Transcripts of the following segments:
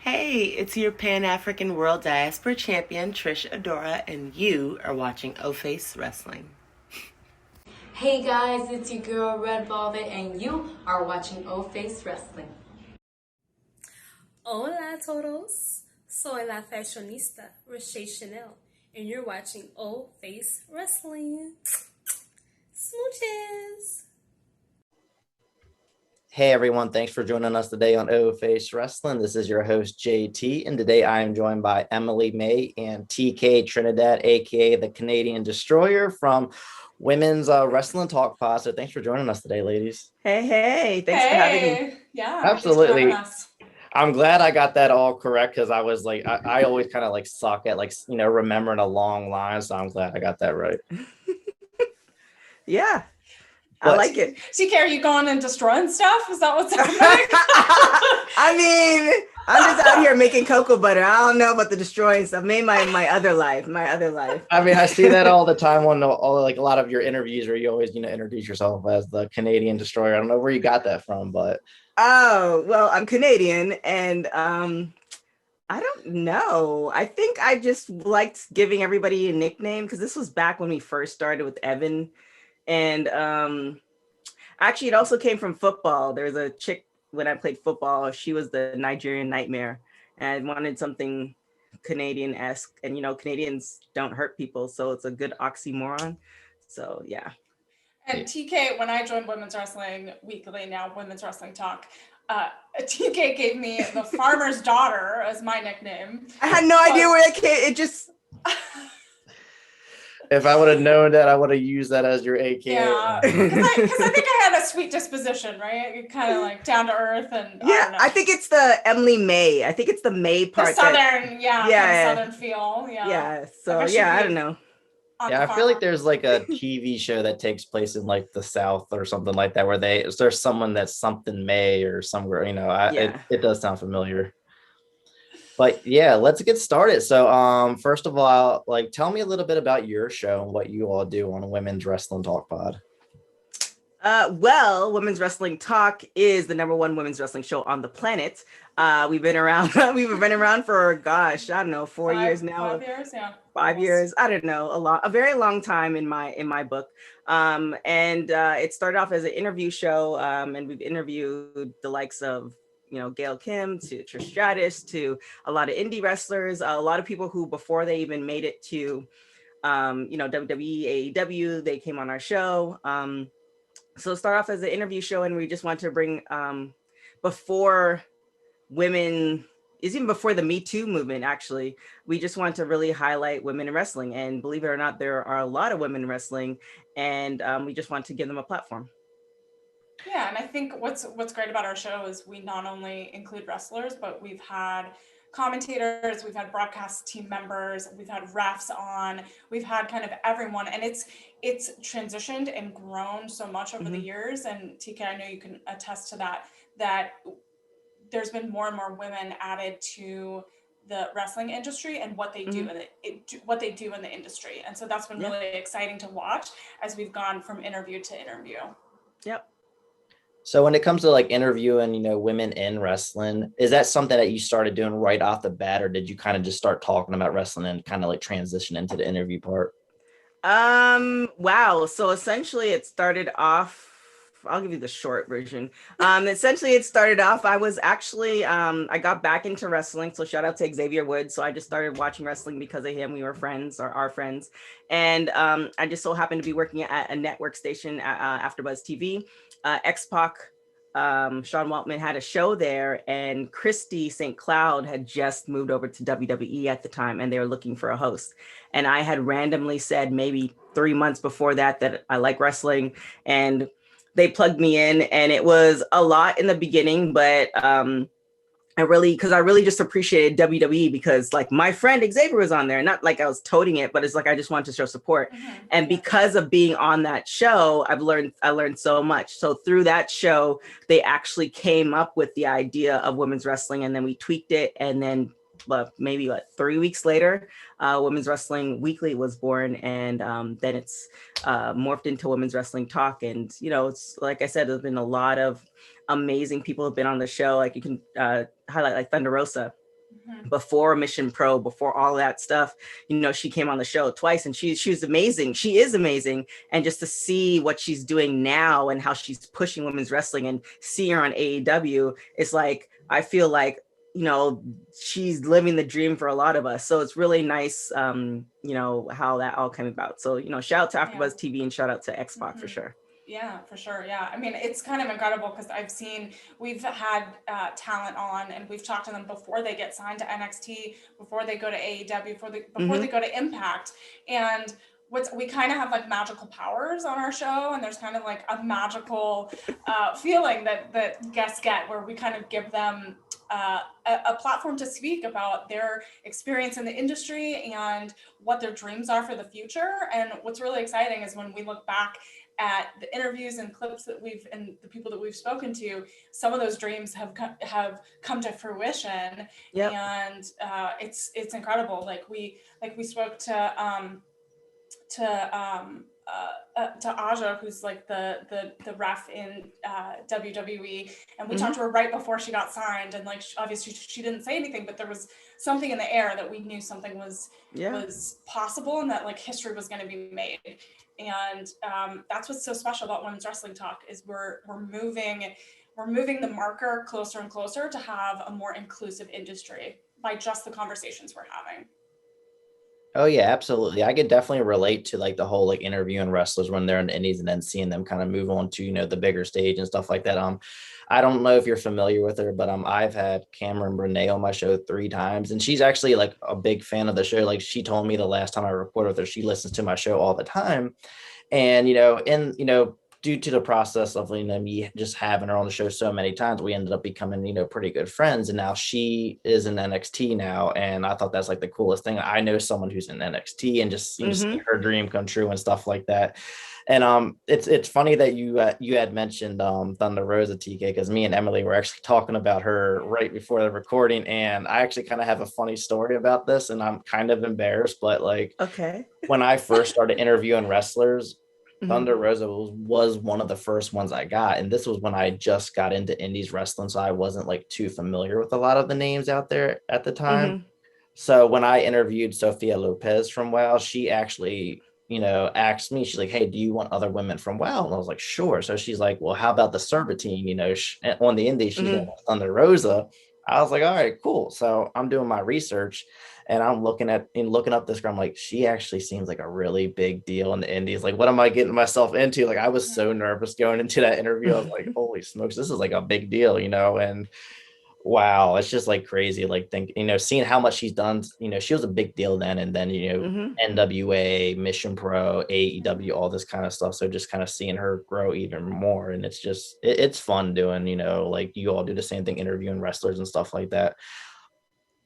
Hey, it's your Pan-African World Diaspora Champion, Trish Adora, and you are watching O-Face Wrestling. Hey guys, it's your girl Red Velvet, and you are watching O-Face Wrestling. Hola todos, soy la fashionista Roche Chanel, and you're watching O-Face Wrestling. Smooches! Hey everyone, thanks for joining us today on O-Face Wrestling. This is your host JT, and today I am joined by Emily Mae and TK Trinidad, aka the Canadian Destroyer from Women's Wrestling Talk Pod. So thanks for joining us today, ladies. Hey, thanks for having me. Yeah, absolutely. I'm glad I got that all correct because I was like, I always kind of like suck at remembering a long line, so I'm glad I got that right. Yeah. I like it. TK, are you going and destroying stuff? Is that what's happening? I mean, I'm just out here making cocoa butter. I don't know about the destroying stuff. Maybe my other life. I mean, I see that all the time on all like a lot of your interviews where you always, introduce yourself as the Canadian Destroyer. I don't know where you got that from, but. Oh, well, I'm Canadian and I don't know. I think I just liked giving everybody a nickname because this was back when we first started with Evan. And actually, it also came from football. There was a chick when I played football. She was the Nigerian Nightmare. And I wanted something Canadian-esque. And, Canadians don't hurt people. So it's a good oxymoron. So, yeah. And TK, when I joined Women's Wrestling Weekly, now Women's Wrestling Talk, TK gave me the farmer's daughter as my nickname. I had no idea where it came. It just... If I would have known that, I would have used that as your AKA. Yeah, because I think I had a sweet disposition, right? You're kind of like down to earth and yeah. I think it's the Emily Mae. I think it's the Mae part. The southern, southern feel. Yeah. Yeah. So I don't know. Yeah, I feel like there's like a TV show that takes place in like the South or something like that, where there's someone that's something May or somewhere. It does sound familiar. But yeah, let's get started. So first of all, tell me a little bit about your show and what you all do on Women's Wrestling Talk Pod. Well, Women's Wrestling Talk is the #1 women's wrestling show on the planet. We've been around for, gosh, I don't know, 4 years now. 5 years, yeah. 5 years, I don't know, a very long time in my book. And it started off as an interview show, and we've interviewed the likes of Gail Kim to Trish Stratus to a lot of indie wrestlers, a lot of people who before they even made it to, WWE, AEW, they came on our show. So start off as an interview show, and we just want to bring before women is even before the Me Too movement. Actually, we just want to really highlight women in wrestling, and believe it or not, there are a lot of women in wrestling, and we just want to give them a platform. Yeah, and I think what's great about our show is we not only include wrestlers, but we've had commentators, we've had broadcast team members, we've had refs on, we've had kind of everyone, and it's transitioned and grown so much over the years. And TK, I know you can attest to that there's been more and more women added to the wrestling industry and what they do what they do in the industry. And so that's been really exciting to watch as we've gone from interview to interview. Yep. So when it comes to interviewing, women in wrestling, is that something that you started doing right off the bat, or did you kind of just start talking about wrestling and kind of transition into the interview part? Wow. So essentially it started off, I'll give you the short version. Essentially it started off, I was actually, I got back into wrestling. So shout out to Xavier Woods. So I just started watching wrestling because of him. We were friends, or our friends. And I just so happened to be working at a network station, AfterBuzz TV. X-Pac, Sean Waltman had a show there, and Christy St. Cloud had just moved over to WWE at the time, and they were looking for a host. And I had randomly said maybe 3 months before that I like wrestling, and they plugged me in, and it was a lot in the beginning, but I really just appreciated WWE because my friend Xavier was on there, not like I was toting it, but it's I just wanted to show support. And because of being on that show, I learned so much. So through that show, they actually came up with the idea of women's wrestling, and then we tweaked it. And then maybe 3 weeks later, Women's Wrestling Weekly was born, and then it's morphed into Women's Wrestling Talk. And it's like I said, there's been a lot of amazing people have been on the show. You can highlight Thunder Rosa. before Mission Pro, before all that stuff. She came on the show twice, and she was amazing. She is amazing. And just to see what she's doing now and how she's pushing women's wrestling, and see her on AEW, it's like, I feel like, she's living the dream for a lot of us. So it's really nice, how that all came about. So, shout out to AfterBuzz TV, and shout out to X-Pac for sure. Yeah, for sure. Yeah. I mean, it's kind of incredible because we've had talent on, and we've talked to them before they get signed to NXT, before they go to AEW, before they go to Impact. And we kind of have like magical powers on our show, and there's kind of like a magical feeling that guests get, where we kind of give them a platform to speak about their experience in the industry and what their dreams are for the future. And what's really exciting is when we look back at the interviews and clips and the people that we've spoken to, some of those dreams have come to fruition. Yep. And it's incredible. Like we spoke to Aja, who's like the ref in WWE, and we talked to her right before she got signed, and like obviously she didn't say anything, but there was something in the air that we knew something was possible, and that like history was going to be made. And that's what's so special about Women's Wrestling Talk, is we're moving the marker closer and closer to have a more inclusive industry by just the conversations we're having. Oh yeah, absolutely. I could definitely relate to like the whole like interviewing wrestlers when they're in the indies, and then seeing them kind of move on to, the bigger stage and stuff like that. I don't know if you're familiar with her, but I've had Cameron Burnett on my show 3 times, and she's actually like a big fan of the show. Like, she told me the last time I recorded with her, she listens to my show all the time. And due to the process of me just having her on the show so many times, we ended up becoming pretty good friends. And now she is in NXT now, and I thought that's like the coolest thing. I know someone who's in NXT, and just seeing her dream come true and stuff like that. And it's funny that you had mentioned Thunder Rosa, TK, because me and Emily were actually talking about her right before the recording, and I actually kind of have a funny story about this, and I'm kind of embarrassed, but like, okay, when I first started interviewing wrestlers, Thunder Rosa was one of the first ones I got, and this was when I just got into indies wrestling, so I wasn't like too familiar with a lot of the names out there at the time. So when I interviewed Sophia Lopez from WoW, she actually asked me, she's like, hey, do you want other women from WoW? And I was like, sure. So she's like, well, how about the Serpentine? On the indies, she's on Thunder Rosa. I was like, all right, cool. So I'm doing my research, and I'm looking up this girl. I'm like, she actually seems like a really big deal in the indies. Like, what am I getting myself into? Like, I was so nervous going into that interview. I was like, holy smokes, this is like a big deal, and wow, it's just like crazy. Like, seeing how much she's done, she was a big deal then. And then, NWA, Mission Pro, AEW, all this kind of stuff. So just kind of seeing her grow even more. And it's just, it's fun doing, like you all do the same thing, interviewing wrestlers and stuff like that.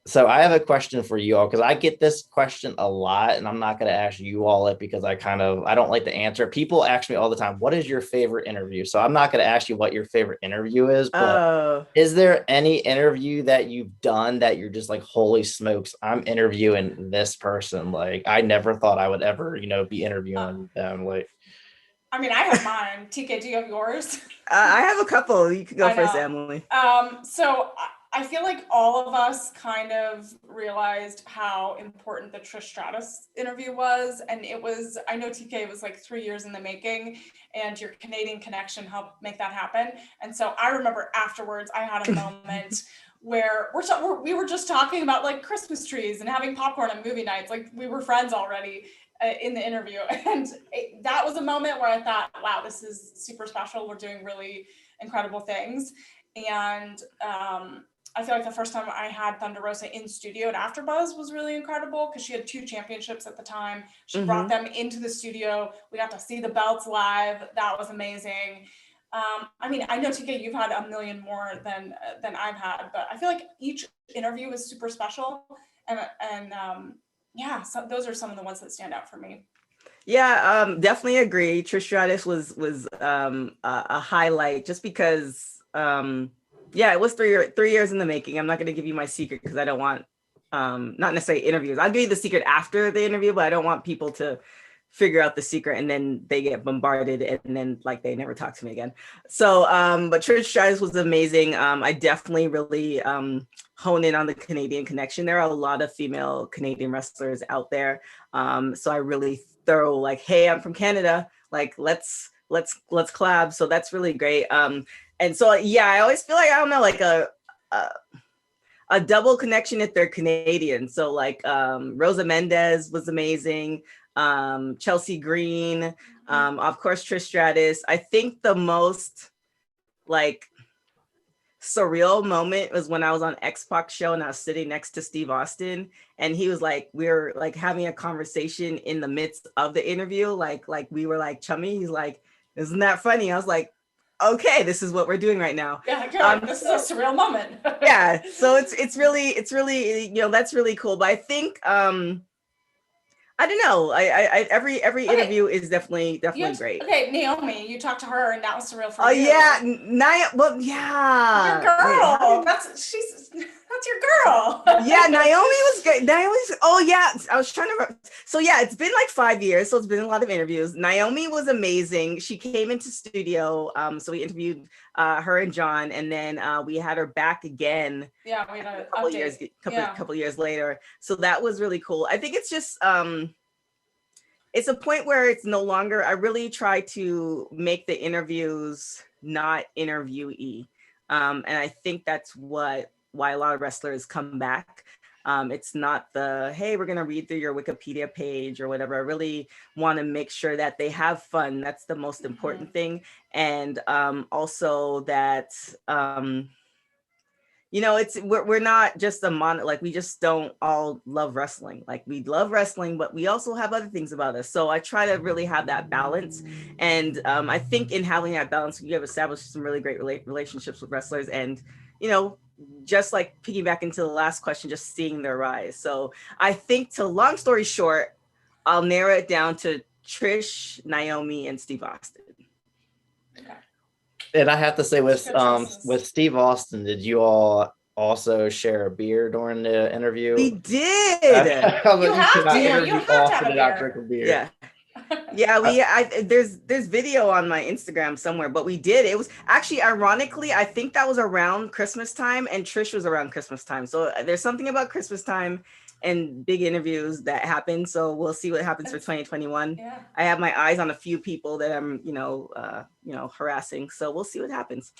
So I have a question for you all, because I get this question a lot, and I'm not going to ask you all it because I don't like to answer. People ask me all the time, what is your favorite interview? So I'm not going to ask you what your favorite interview is, but is there any interview that you've done that you're just like, holy smokes, I'm interviewing this person? Like, I never thought I would ever, be interviewing them. Like, I mean, I have mine. TK, do you have yours? I have a couple. You can go first, Emily. So I feel like all of us kind of realized how important the Trish Stratus interview was. And I know TK, it was like 3 years in the making, and your Canadian connection helped make that happen. And so I remember afterwards, I had a moment where we were just talking about like Christmas trees and having popcorn and movie nights. Like, we were friends already in the interview. And that was a moment where I thought, wow, this is super special. We're doing really incredible things. And I feel like the first time I had Thunder Rosa in studio at AfterBuzz was really incredible, because she had 2 championships at the time. She brought them into the studio. We got to see the belts live. That was amazing. I mean, I know, TK, you've had a million more than I've had, but I feel like each interview was super special. And so those are some of the ones that stand out for me. Yeah, definitely agree. Trish Stratus was a highlight, just because it was 3 years in the making. I'm not going to give you my secret, because I don't want not necessarily interviews. I'll give you the secret after the interview, but I don't want people to figure out the secret, and then they get bombarded, and then like they never talk to me again. So but Trish Stratus was amazing. I definitely really hone in on the Canadian connection. There are a lot of female Canadian wrestlers out there, so I really throw like, hey, I'm from Canada, like let's collab. So that's really great. And so yeah, I always feel like, I don't know, like a double connection if they're Canadian. So like Rosa Mendez was amazing, Chelsea Green, of course Trish Stratus. I think the most like surreal moment was when I was on X-Pac show and I was sitting next to Steve Austin, and he was like, we were like having a conversation in the midst of the interview, like we were like chummy. He's like, isn't that funny? I was like, okay, this is what we're doing right now. Yeah, this is a surreal moment. Yeah, so it's really, you know, that's really cool. But I think I don't know. I every interview is definitely great. Okay, Naomi, you talked to her, and that was surreal for you. Oh yeah, well, yeah. Your girl. That's your girl. Yeah, Naomi was great. Oh yeah, I was trying to. So yeah, it's been like 5 years, so it's been a lot of interviews. Naomi was amazing. She came into studio, so we interviewed her and John, and then we had her back again. Yeah, we had a couple years later. So that was really cool. I think it's just it's a point where it's no longer. I really try to make the interviews not interviewee, and I think that's why a lot of wrestlers come back. It's not the, hey, we're going to read through your Wikipedia page or whatever. I really want to make sure that they have fun. That's the most important thing. And also that, you know, we're not just like, we just don't all love wrestling. Like we love wrestling, but we also have other things about us. So I try to really have that balance. And I think in having that balance, you have established some really great relationships with wrestlers, and, you know, just like piggyback into the last question, just seeing their rise. So I think, to long story short, I'll narrow it down to Trish, Naomi, and Steve Austin. Okay. And I have to say, with Steve Austin, did you all also share a beer during the interview? We did. You have to have a beer. Yeah. Yeah, there's video on my Instagram somewhere, but we did. It was actually, ironically, I think that was around Christmas time, and Trish was around Christmas time. So there's something about Christmas time and big interviews that happen. So we'll see what happens for 2021. Yeah. I have my eyes on a few people that I'm, harassing. So we'll see what happens.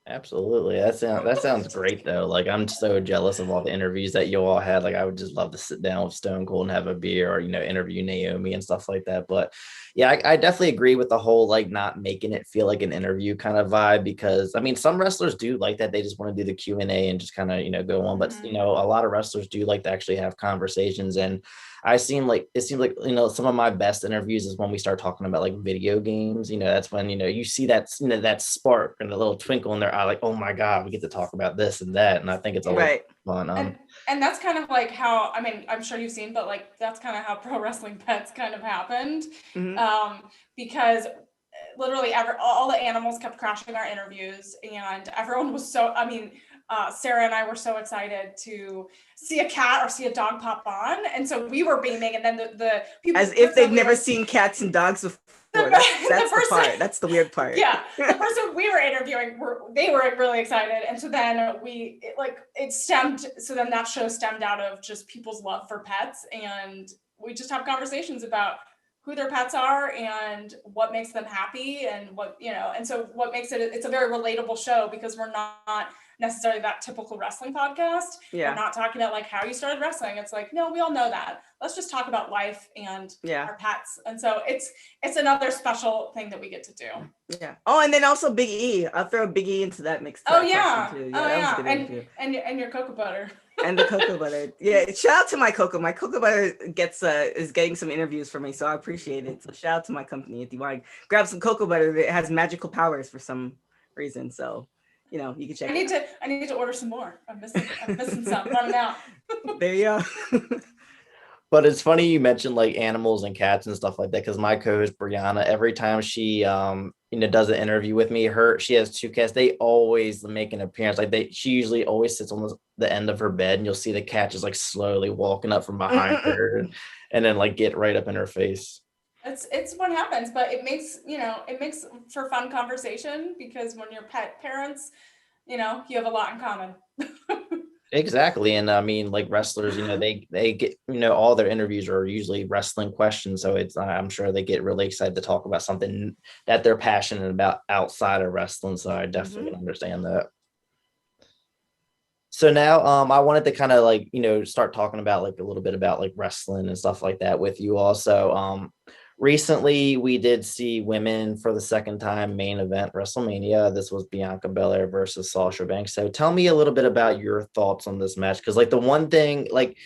Absolutely. That sounds great though. Like, I'm so jealous of all the interviews that you all had. Like, I would just love to sit down with Stone Cold and have a beer, or, interview Naomi and stuff like that. But yeah, I definitely agree with the whole, like, not making it feel like an interview kind of vibe, because I mean, some wrestlers do like that. They just want to do the Q&A and just kind of, go on. But, a lot of wrestlers do like to actually have conversations. And it seems like, some of my best interviews is when we start talking about like video games. That's when, you see that, that spark and the little twinkle in their eye, like, oh my God, we get to talk about this and that. And I think it's always fun. And that's kind of like how, I mean, I'm sure you've seen, but like, that's kind of how Pro Wrestling Pets kind of happened. Because literally all the animals kept crashing our interviews, and everyone was Sarah and I were so excited to see a cat or see a dog pop on. And so we were beaming, and then the people, as if they've never seen cats and dogs before. That's the part. That's the weird part. Yeah. The person we were interviewing, they were really excited. And so then that show stemmed out of just people's love for pets. And we just have conversations about who their pets are and what makes them happy, and what, and so what makes it's a very relatable show, because we're not necessarily that typical wrestling podcast. Yeah. We're not talking about like how you started wrestling. It's like, no, we all know that. Let's just talk about life and our pets. And so it's another special thing that we get to do. Yeah. Oh, and then also Big E. I'll throw Big E into that mix. Oh yeah. Too. Yeah, that was a good and your cocoa butter. And the cocoa butter. Yeah. Shout out to my cocoa. My cocoa butter is getting some interviews for me, so I appreciate it. So shout out to my company. If you want to grab some cocoa butter that has magical powers for some reason. So, you can check. I need to order some more. I'm missing some. Running out. There you go. But it's funny you mentioned like animals and cats and stuff like that, because my co-host Brianna, every time she does an interview with me, she has 2 cats. They always make an appearance. Like she usually always sits on the end of her bed, and you'll see the cat just like slowly walking up from behind her, and then like get right up in her face. It's what happens, but it makes for fun conversation, because when you're pet parents, you have a lot in common. Exactly. And I mean, like wrestlers, they get, all their interviews are usually wrestling questions. So I'm sure they get really excited to talk about something that they're passionate about outside of wrestling. So I definitely can understand that. So now I wanted to kind of like, start talking about like a little bit about like wrestling and stuff like that with you also. Recently we did see women for the second time main event WrestleMania. This was Bianca Belair versus Sasha Banks. So tell me a little bit about your thoughts on this match. Cause like the one thing, like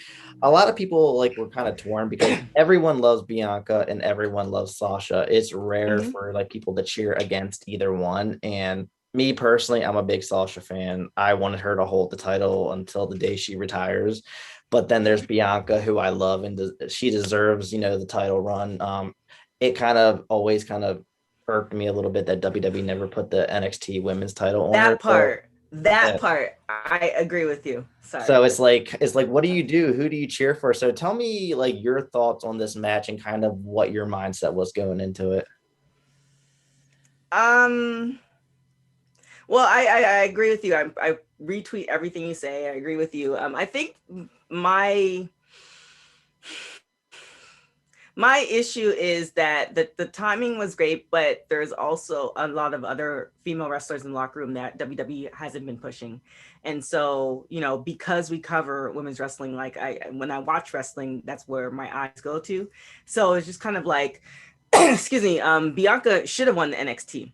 a lot of people like were kind of torn because everyone loves Bianca and everyone loves Sasha. It's rare for like people to cheer against either one. And me personally, I'm a big Sasha fan. I wanted her to hold the title until the day she retires. But then there's Bianca, who I love, and she deserves, the title run. It kind of always kind of irked me a little bit that WWE never put the NXT women's title on her. That part, I agree with you. Sorry. So it's like, what do you do? Who do you cheer for? So tell me like your thoughts on this match and kind of what your mindset was going into it. Well, I agree with you. I retweet everything you say. I agree with you. I think my issue is that the timing was great, but there's also a lot of other female wrestlers in the locker room that WWE hasn't been pushing. And so, because we cover women's wrestling, like when I watch wrestling, that's where my eyes go to. So it's just kind of like, excuse me, Bianca should have won the NXT.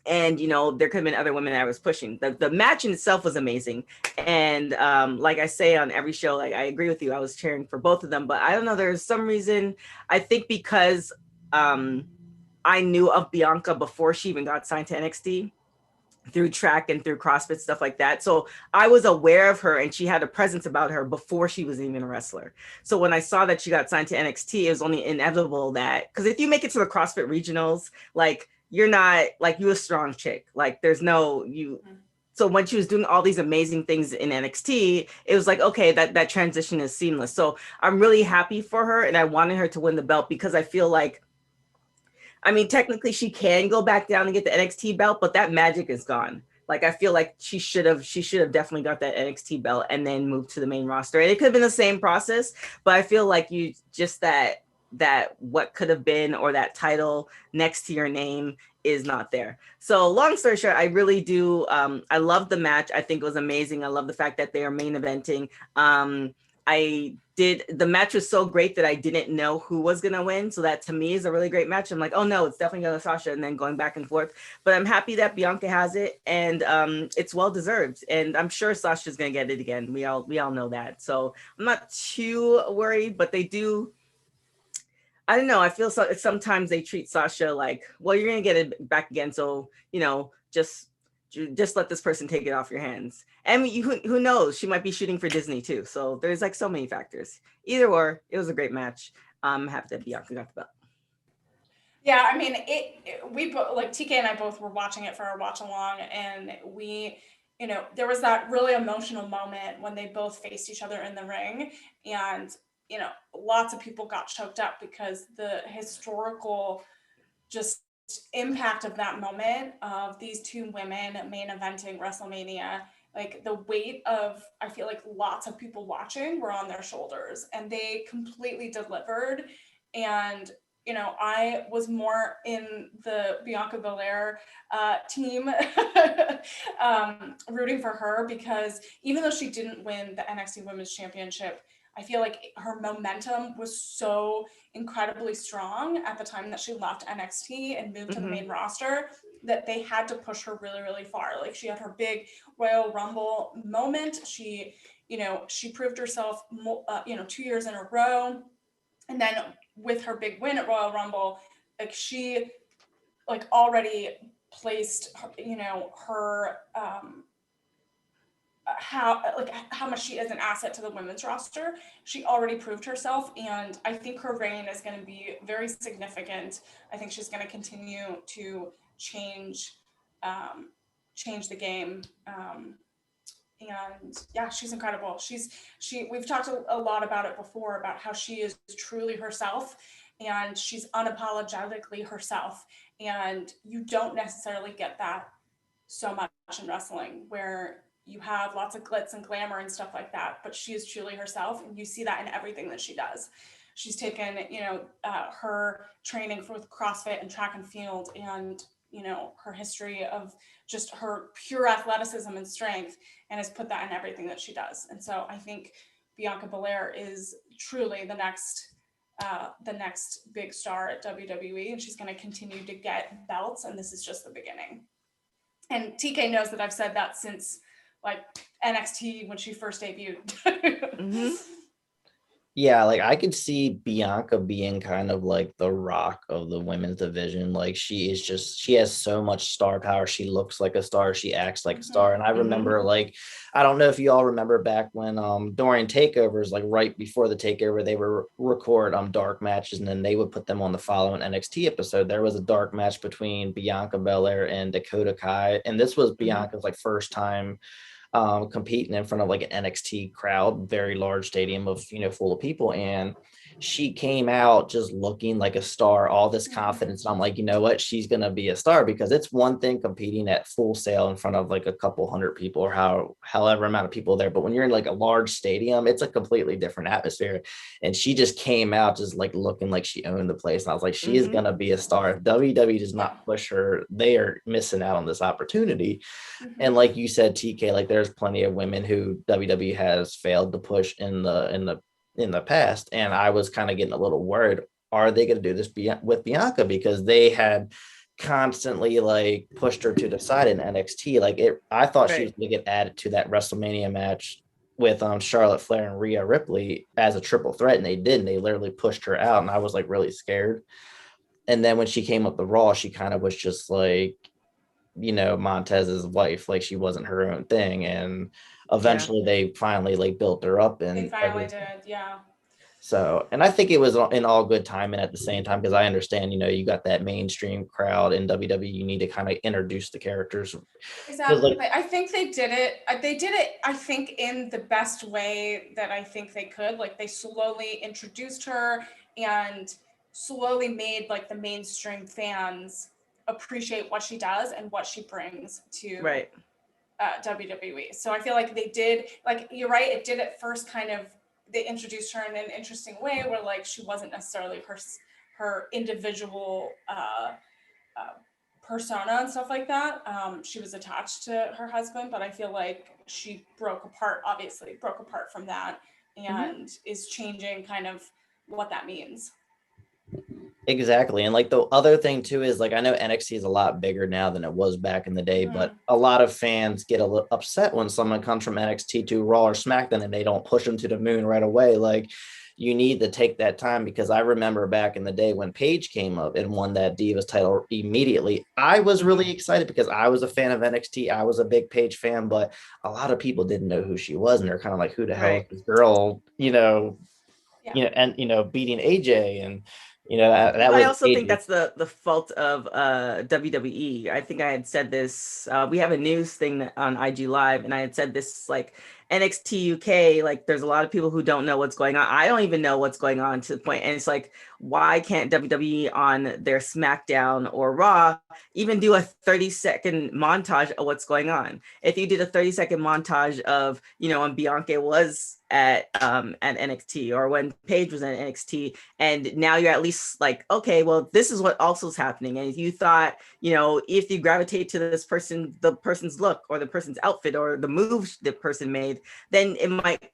And there could have been other women that I was pushing. The match in itself was amazing, and like I say on every show, like I agree with you. I was cheering for both of them, but I don't know. There's some reason. I think because I knew of Bianca before she even got signed to NXT through track and through CrossFit, stuff like that. So I was aware of her, and she had a presence about her before she was even a wrestler. So when I saw that she got signed to NXT, it was only inevitable that, because if you make it to the CrossFit regionals, like, you're not like, you a strong chick, like there's no you. So when she was doing all these amazing things in NXT, it was like, okay, that transition is seamless. So I'm really happy for her, and I wanted her to win the belt because I feel like, I mean, technically she can go back down and get the NXT belt, but that magic is gone. Like, I feel like she should have definitely got that NXT belt and then moved to the main roster. And it could have been the same process, but I feel like you just that what could have been, or that title next to your name, is not there. So long story short, I really do. I love the match. I think it was amazing. I love the fact that they are main eventing. The match was so great that I didn't know who was going to win. So that to me is a really great match. I'm like, oh no, it's definitely going to Sasha, and then going back and forth. But I'm happy that Bianca has it, and it's well deserved. And I'm sure Sasha's going to get it again. We all know that. So I'm not too worried, but they do. I don't know. I feel sometimes they treat Sasha like, well, you're going to get it back again. So, just let this person take it off your hands. And who knows? She might be shooting for Disney too. So there's like so many factors. Either or, it was a great match. I'm happy that Bianca got the belt. Yeah, I mean, we like TK and I both were watching it for our watch along, and we, there was that really emotional moment when they both faced each other in the ring, and lots of people got choked up because the historical just impact of that moment of these two women main eventing WrestleMania. Like, the weight of, I feel like lots of people watching were on their shoulders, and they completely delivered. And I was more in the Bianca Belair team, rooting for her, because even though she didn't win the NXT Women's Championship, I feel like her momentum was so incredibly strong at the time that she left NXT and moved to the main roster, that they had to push her really, really far. Like, she had her big Royal Rumble moment. She proved herself, 2 years in a row. And then with her big win at Royal Rumble, like, she already placed, her, how much she is an asset to the women's roster. She already proved herself, and I think her reign is going to be very significant. I think she's going to continue to change the game. And yeah, she's incredible. We've talked a lot about it before, about how she is truly herself, and she's unapologetically herself. And you don't necessarily get that so much in wrestling, where you have lots of glitz and glamour and stuff like that, but she is truly herself, and you see that in everything that she does. She's taken, her training with CrossFit and track and field, and her history of just her pure athleticism and strength, and has put that in everything that she does. And so I think Bianca Belair is truly the next big star at WWE, and she's going to continue to get belts, and this is just the beginning. And TK knows that I've said that since like NXT when she first debuted. Mm-hmm. Yeah, like I could see Bianca being kind of like the Rock of the women's division. Like she has so much star power. She looks like a star. She acts like a star. And I remember like, I don't know if you all remember back when during takeovers, like right before the takeover, they would record dark matches, and then they would put them on the following NXT episode. There was a dark match between Bianca Belair and Dakota Kai. And this was Bianca's like first time competing in front of like an NXT crowd, very large stadium of, full of people. And she came out just looking like a star, all this confidence. And I'm like, you know what? She's going to be a star, because it's one thing competing at Full Sail in front of like a couple hundred people or however amount of people there. But when you're in like a large stadium, it's a completely different atmosphere. And she just came out just like looking like she owned the place. And I was like, she is going to be a star. If WWE does not push her, they are missing out on this opportunity. And like you said, TK, like there's plenty of women who WWE has failed to push in the past. And I was kind of getting a little worried, are they going to do this with Bianca? Because they had constantly like pushed her to the side in NXT. Like I thought she was going to get added to that WrestleMania match with Charlotte Flair and Rhea Ripley as a triple threat, and they didn't. They literally pushed her out, and I was like really scared. And then when she came up the Raw, she kind of was just like, Montez's wife, like she wasn't her own thing. And eventually they finally like built her up, and they finally did. Yeah. So, and I think it was in all good time, and at the same time, because I understand, you got that mainstream crowd in WWE, you need to kind of introduce the characters. Exactly. Like, I think they did it. I think, in the best way that I think they could. Like they slowly introduced her and slowly made like the mainstream fans appreciate what she does and what she brings to WWE. So I feel like they did, like, you're right, it did at first kind of, they introduced her in an interesting way where like she wasn't necessarily her individual persona and stuff like that. She was attached to her husband, but I feel like she broke apart from that, and is changing kind of what that means. Exactly. And like the other thing too is like, I know NXT is a lot bigger now than it was back in the day, but a lot of fans get a little upset when someone comes from NXT to Raw or SmackDown and they don't push them to the moon right away. Like you need to take that time, because I remember back in the day when Paige came up and won that Divas title immediately, I was really excited because I was a fan of NXT. I was a big Paige fan, but a lot of people didn't know who she was. And they're kind of like, who the hell is this girl, and, beating AJ, and, that was. I also think that's the fault of WWE. I think I had said this. We have a news thing on IG Live, and I had said this like NXT UK. Like, there's a lot of people who don't know what's going on. I don't even know what's going on to the point. And it's like, why can't WWE on their SmackDown or Raw even do a 30-second montage of what's going on? If you did a 30-second montage of, when Bianca was at NXT, or when Paige was at NXT, and now you're at least like, okay, well, this is what also is happening. And if you thought, if you gravitate to this person, the person's look or the person's outfit or the moves the person made, then it might,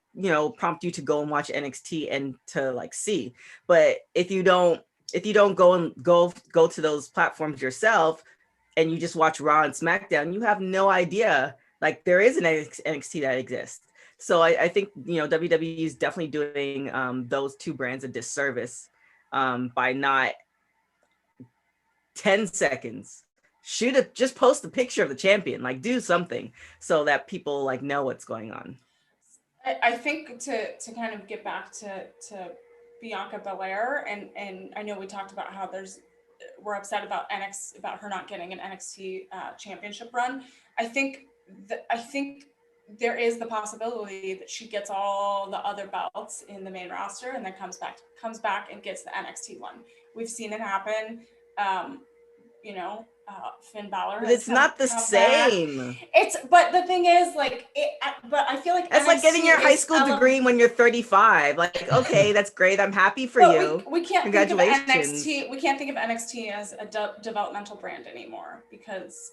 prompt you to go and watch NXT and to like see. But if you don't go to those platforms yourself and you just watch Raw and SmackDown, you have no idea like there is an NXT that exists. So I think, WWE is definitely doing those two brands a disservice by not 10 seconds. Just post a picture of the champion, like do something so that people like know what's going on. I think to kind of get back to Bianca Belair, and I know we talked about how we're upset about her not getting an NXT championship run. I think there is the possibility that she gets all the other belts in the main roster and then comes back and gets the NXT one. We've seen it happen. Finn Balor. But it's not the same. But the thing is, like, but I feel like it's NXT like getting your high school degree when you're 35. Like, okay, that's great. I'm happy for you. We can't Congratulations. think of NXT. We can't think of NXT as a developmental brand anymore because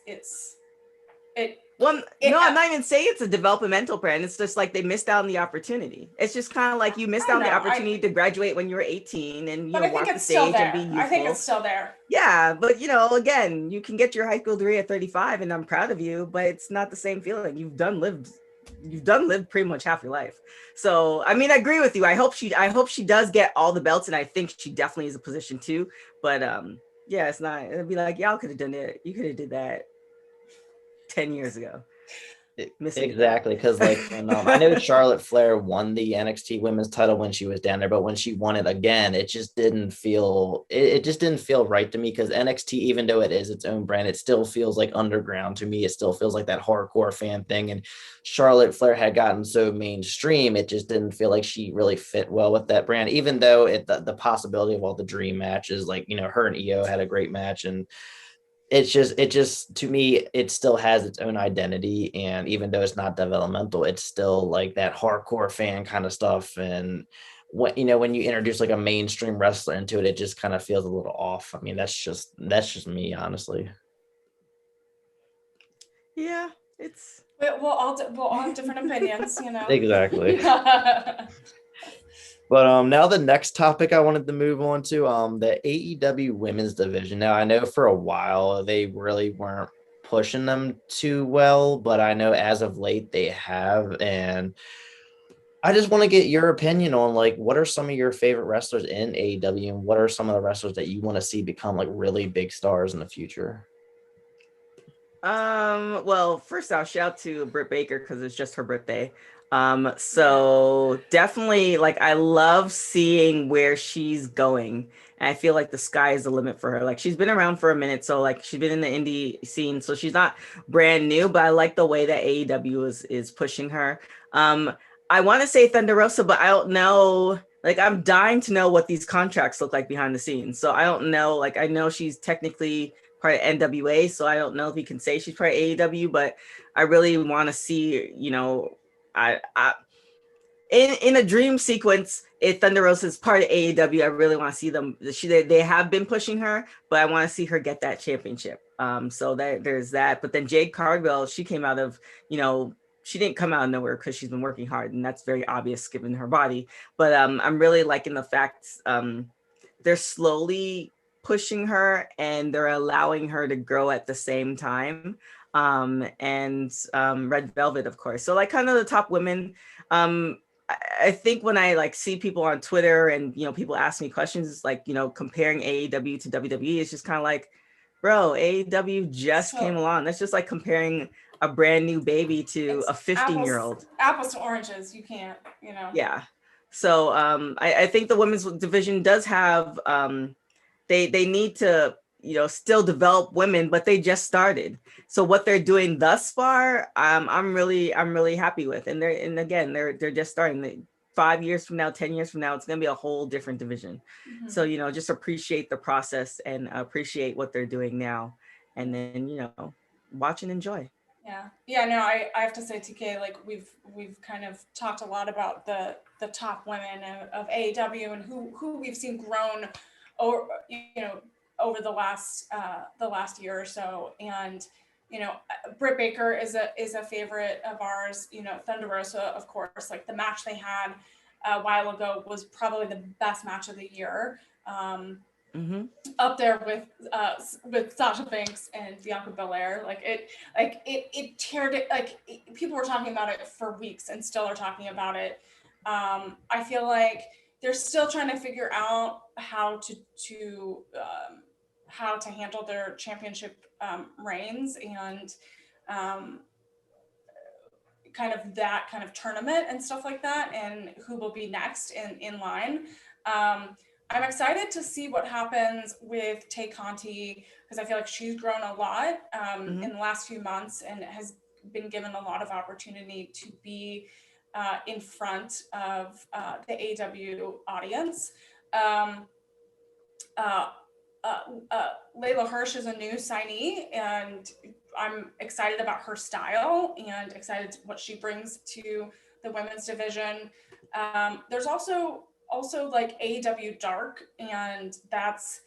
I'm not even saying it's a developmental brand. It's just like they missed out on the opportunity. It's just kind of like you missed out on the opportunity to graduate when you were 18 and walk the stage and be youthful. I think it's still there. Yeah, but again, you can get your high school degree at 35, and I'm proud of you. But it's not the same feeling. You've done lived pretty much half your life. So I mean, I agree with you. I hope she does get all the belts, and I think she definitely is a position too. But yeah, it's not. It'd be like y'all could have done it. You could have did that 10 years ago. Exactly, because like when, I know Charlotte Flair won the NXT Women's title when she was down there, but when she won it again, it just didn't feel right to me, because NXT, even though it is its own brand, it still feels like underground to me. It still feels like that hardcore fan thing, and Charlotte Flair had gotten so mainstream, it just didn't feel like she really fit well with that brand, even though the possibility of all the dream matches, like her and Io had a great match, and it just to me, it still has its own identity. And even though it's not developmental, it's still like that hardcore fan kind of stuff. And when you introduce like a mainstream wrestler into it, it just kind of feels a little off. I mean, that's just me, honestly. Yeah, we'll all have different opinions, Exactly. But now the next topic I wanted to move on to, the AEW women's division. Now, I know for a while they really weren't pushing them too well, but I know as of late they have. And I just want to get your opinion on, like, what are some of your favorite wrestlers in AEW, and what are some of the wrestlers that you want to see become like really big stars in the future? Well, first off, shout out to Britt Baker because it's just her birthday. So definitely, like, I love seeing where she's going. And I feel like the sky is the limit for her. Like, she's been around for a minute, so like she's been in the indie scene, so she's not brand new, but I like the way that AEW is pushing her. I want to say Thunder Rosa, but I don't know. Like, I'm dying to know what these contracts look like behind the scenes. So I don't know. Like, I know she's technically part of NWA, so I don't know if we can say she's part of AEW, but I really want to see, in a dream sequence, if Thunder Rosa is part of AEW, I really want to see them. They have been pushing her, but I want to see her get that championship. So there's that. But then Jade Cargill, she came out of, she didn't come out of nowhere because she's been working hard, and that's very obvious given her body. But I'm really liking the fact they're slowly pushing her and they're allowing her to grow at the same time. And Red Velvet, of course. So like kind of the top women. I think when I like see people on Twitter and people ask me questions like comparing AEW to WWE, it's just kind of like, bro, AEW just came along. That's just like comparing a brand new baby to a 15-year-old. Apples to oranges. You can't, Yeah. So I think the women's division does have they need to still develop women, but they just started. So what they're doing thus far, I'm really happy with. And they're just starting. 5 years from now, 10 years from now, it's gonna be a whole different division. Mm-hmm. So just appreciate the process and appreciate what they're doing now, and then watch and enjoy. No, I have to say, TK, like we've kind of talked a lot about the top women of AEW and who we've seen grown over the last year or so. And Britt Baker is a favorite of ours. Thunder Rosa, of course, like the match they had a while ago was probably the best match of the year. Up there with Sasha Banks and Bianca Belair. It teared it. People were talking about it for weeks and still are talking about it. I feel like they're still trying to figure out how to handle their championship reigns and kind of that kind of tournament and stuff like that, and who will be next in line. I'm excited to see what happens with Tay Conti, because I feel like she's grown a lot in the last few months and has been given a lot of opportunity to be in front of the AEW audience. Layla Hirsch is a new signee, and I'm excited about her style and excited what she brings to the women's division. There's also like AEW Dark, and that's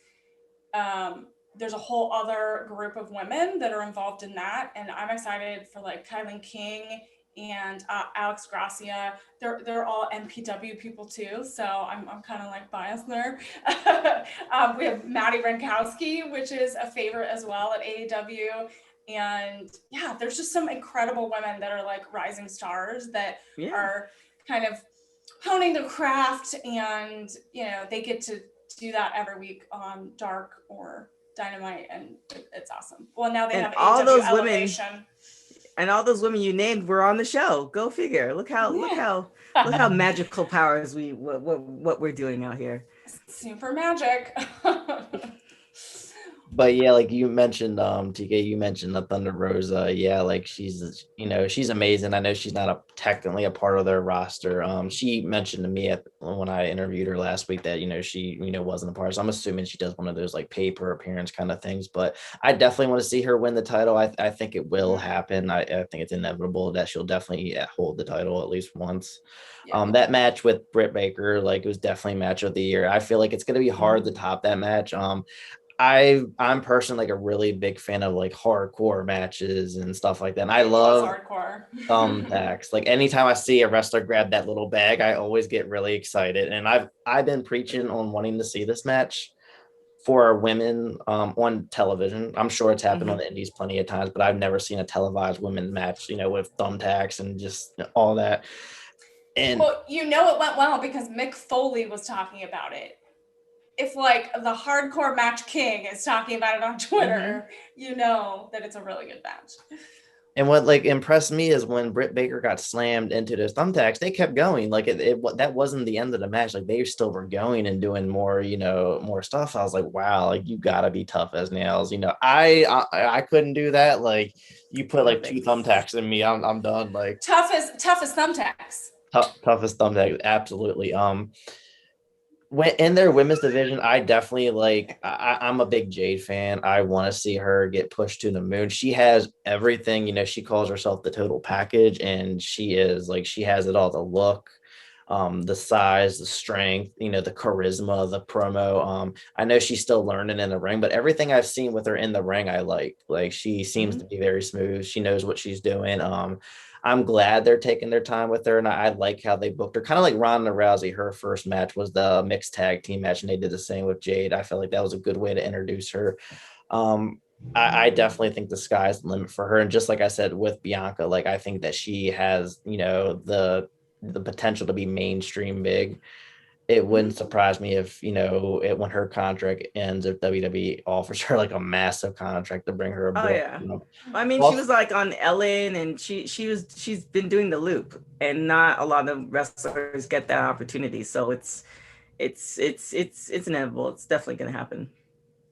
there's a whole other group of women that are involved in that, and I'm excited for like Kylie King and Alex Gracia. They're all NPW people too, so I'm kind of like biased there. We have Maddie Rankowski, which is a favorite as well at AEW, and yeah, there's just some incredible women that are like rising stars that are kind of honing their craft, and you know, they get to do that every week on Dark or Dynamite, and it's awesome. Well, now they have all AEW those Elevation. women, and all those women you named were on the show. Go figure. Look how magical powers what we're doing out here. Super magic. But yeah, like you mentioned, TK, you mentioned the Thunder Rosa. Yeah, like she's amazing. I know she's not technically a part of their roster. She mentioned to me when I interviewed her last week that, she, wasn't a part. So I'm assuming she does one of those like pay per appearance kind of things. But I definitely want to see her win the title. I think it will happen. I think it's inevitable that she'll definitely hold the title at least once. Yeah. That match with Britt Baker, like it was definitely match of the year. I feel like it's going to be hard to top that match. I'm personally like a really big fan of like hardcore matches and stuff like that. And I love hardcore thumbtacks. Like anytime I see a wrestler grab that little bag, I always get really excited. And I've been preaching on wanting to see this match for women on television. I'm sure it's happened on the indies plenty of times, but I've never seen a televised women's match, with thumbtacks and just all that. And well, it went well because Mick Foley was talking about it. If like the hardcore match king is talking about it on Twitter, you know that it's a really good match. And what like impressed me is when Britt Baker got slammed into those thumbtacks, they kept going. Like that wasn't the end of the match. Like they still were going and doing more, more stuff. I was like, wow, like you gotta be tough as nails. I couldn't do that. Like you put like 2 thumbtacks in me, I'm done. Like tough as thumbtacks. Toughest thumbtacks, absolutely. When in their women's division, I definitely I'm a big Jade fan. I want to see her get pushed to the moon. She has everything, she calls herself the total package, and she has it all: the look, the size, the strength, the charisma, the promo. I know she's still learning in the ring, but everything I've seen with her in the ring, I like she seems to be very smooth. She knows what she's doing. I'm glad they're taking their time with her, and I like how they booked her. Kind of like Ronda Rousey, her first match was the mixed tag team match, and they did the same with Jade. I felt like that was a good way to introduce her. I definitely think the sky's the limit for her, and just like I said with Bianca, like I think that she has, the potential to be mainstream big. It wouldn't surprise me if, when her contract ends, if WWE offers her like a massive contract to bring her a book. Yeah. I mean, she was like on Ellen, and she's been doing the loop, and not a lot of wrestlers get that opportunity. So it's inevitable. It's definitely going to happen.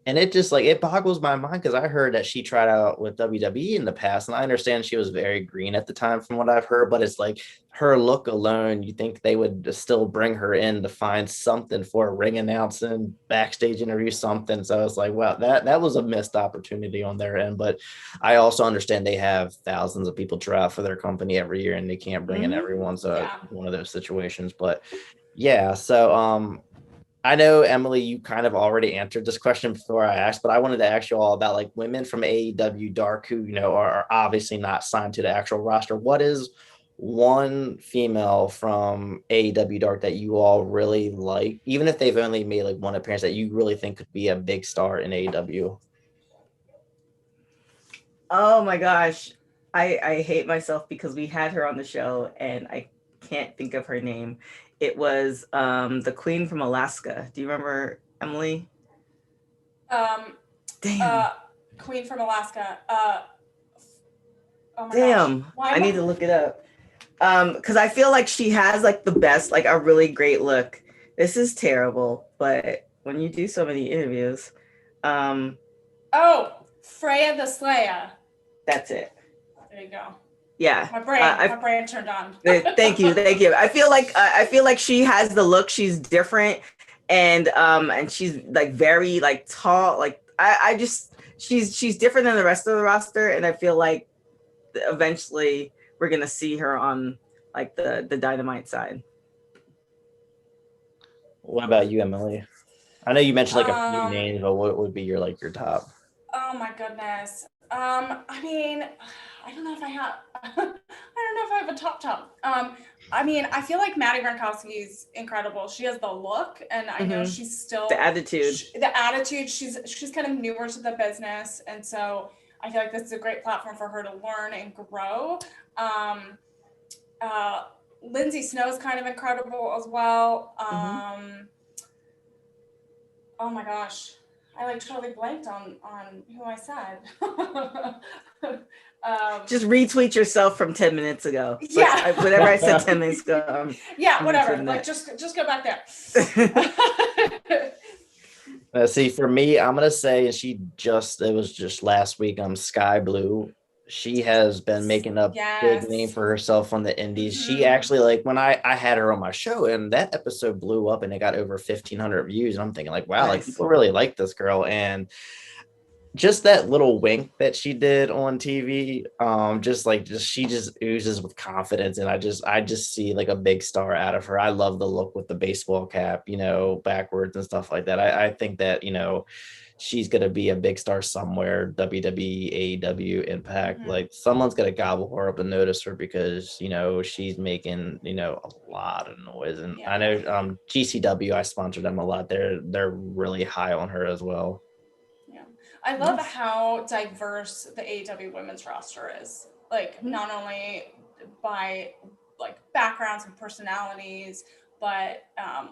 And it just it boggles my mind because I heard that she tried out with WWE in the past, and I understand she was very green at the time from what I've heard, but it's like her look alone, you think they would still bring her in to find something for a ring announcing, backstage interview, something. So it's like, wow, that was a missed opportunity on their end. But I also understand they have thousands of people try out for their company every year, and they can't bring in everyone. So one of those situations. But yeah, so I know, Emily, you kind of already answered this question before I asked, but I wanted to ask you all about like women from AEW Dark who, are obviously not signed to the actual roster. What is one female from AEW Dark that you all really like, even if they've only made like one appearance, that you really think could be a big star in AEW? Oh my gosh. I hate myself because we had her on the show and I can't think of her name. It was the Queen from Alaska. Do you remember, Emily? Damn. Queen from Alaska. Oh my damn. Gosh. I need to look it up. Because I feel like she has like the best, like a really great look. This is terrible, but when you do so many interviews, Freya the Slayer. That's it. There you go. Yeah. My brain turned on. Thank you. I feel like she has the look. She's different, and she's like very like tall. Like I just she's different than the rest of the roster, and I feel like eventually we're gonna see her on like the Dynamite side. What about you, Emily? I know you mentioned like a few names, but what would be your top? Oh my goodness. I mean, I don't know if I have a top. I mean, I feel like Maddie Gronkowski's incredible. She has the look, and I know she's still the attitude. She's kind of newer to the business, and so I feel like this is a great platform for her to learn and grow. Lindsay Snow's kind of incredible as well. Oh my gosh, I like totally blanked on who I said. Just retweet yourself from 10 minutes ago. Yeah. Whatever I said 10 minutes ago. Yeah, whatever. Like just go back there. See, for me, I'm gonna say, and it was just last week. Sky Blue. She has been making a big name for herself on the indies. She actually, like, when I had her on my show, and that episode blew up and it got over 1,500 views, and I'm thinking like, wow, like people really like this girl. And just that little wink that she did on TV, she just oozes with confidence, and I just see like a big star out of her. I love the look with the baseball cap, backwards and stuff like that. I think that, she's gonna be a big star somewhere, WWE, AEW, Impact. Like someone's gonna gobble her up and notice her because she's making a lot of noise. And I know GCW, I sponsor them a lot. They're really high on her as well. I love how diverse the AEW women's roster is. Like not only by like backgrounds and personalities, but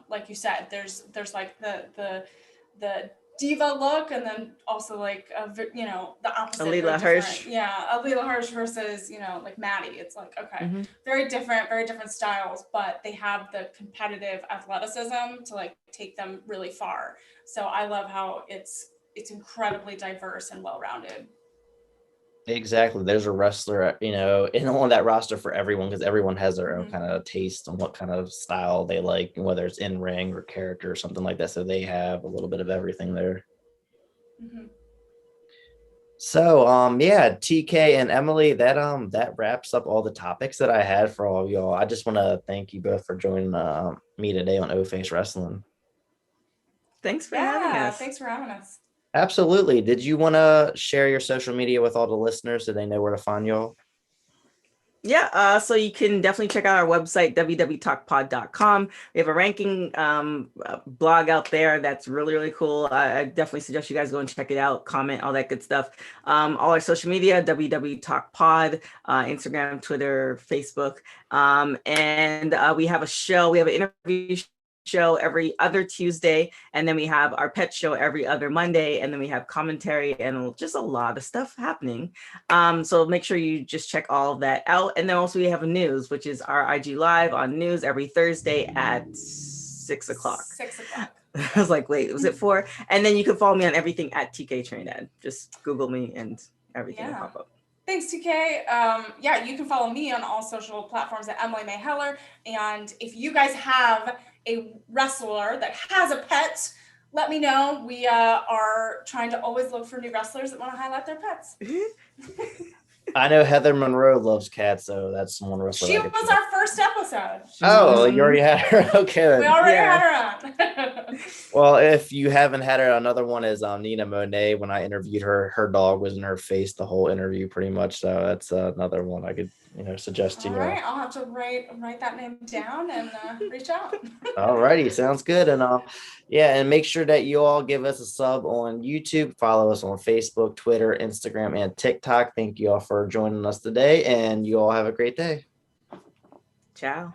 like you said, there's like the diva look, and then also like the opposite. Alila Hirsch. Yeah, Alila Hirsch versus like Maddie. It's like very different styles, but they have the competitive athleticism to like take them really far. So I love how it's incredibly diverse and well-rounded. Exactly. There's a wrestler, in on that roster for everyone, because everyone has their own kind of taste on what kind of style they like, whether it's in ring or character or something like that. So they have a little bit of everything there. So TK and Emily, that wraps up all the topics that I had for all of y'all. I just want to thank you both for joining me today on O Face Wrestling. Thanks for having us. Thanks for having us. Absolutely. Did you want to share your social media with all the listeners so they know where to find y'all? Yeah, so you can definitely check out our website, www.talkpod.com. We have a ranking blog out there that's really, really cool. I definitely suggest you guys go and check it out, comment, all that good stuff. All our social media, WWT Pod, Instagram, Twitter, Facebook. And we have a show. We have an interview show every other Tuesday, and then we have our pet show every other Monday, and then we have commentary and just a lot of stuff happening. So make sure you just check all of that out. And then also we have a news, which is our IG Live on news every Thursday at 6 o'clock. 6 o'clock. I was like, wait, was it 4? And then you can follow me on everything at TK Trinidad. Just Google me and everything will pop up. Thanks, TK. You can follow me on all social platforms at Emily Mae Heller. And if you guys have a wrestler that has a pet, let me know. We are trying to always look for new wrestlers that want to highlight their pets. I know Heather Monroe loves cats, so that's one wrestler. She was our first episode. Oh, you already had her? Okay. We already had her on. Well, if you haven't had her, another one is Nina Monet. When I interviewed her, her dog was in her face the whole interview pretty much. So that's another one I could suggest to you. All right, I'll have to write that name down and reach out. All righty, sounds good. And and make sure that you all give us a sub on YouTube, follow us on Facebook, Twitter, Instagram, and TikTok. Thank you all for joining us today, and you all have a great day. Ciao.